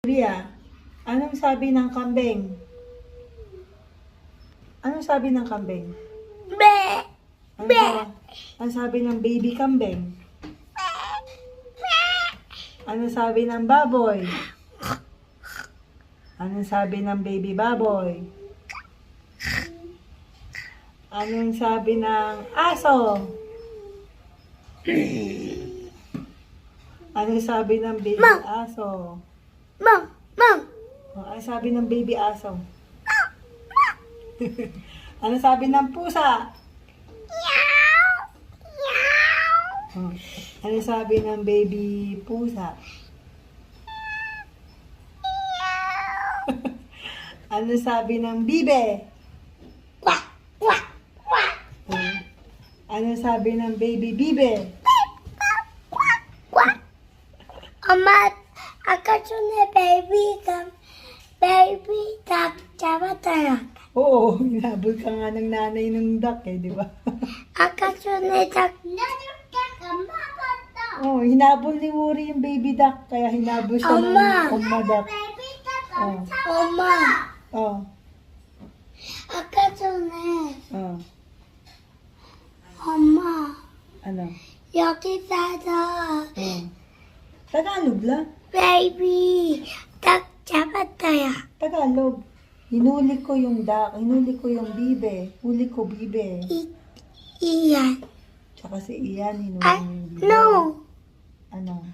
Ria, anong sabi ng kambing? Anong sabi ng kambing? Be! Ano sabi ng baby kambing? Ano sabi ng baboy? Anong sabi ng baby baboy? Anong sabi ng aso? Anong sabi ng baby aso? Mom! Ano sabi ng baby aso? Ano sabi ng pusa? Ano sabi ng baby pusa? Ano sabi ng bibe? Ano sabi ng baby bibe? Oma, akasune baby duck, 잡았어요. Oo, hinabol ka nga ng nanay ng duck di ba? akasune duck. Oo, hinabol ni Wuri yung baby duck, kaya hinabol siya ng umma duck. Oma, Oh, akasune. oh, 엄마, ano? 여기 사서 Oh. Tagalog lang. baby duck 잡았어요. Tagalog. Hinuli ko yung duck, hinuli ko yung bibe. Huli ko bibe. 이안. Tsaka si Ian, hinuli 아, yung bibe. no. Ano?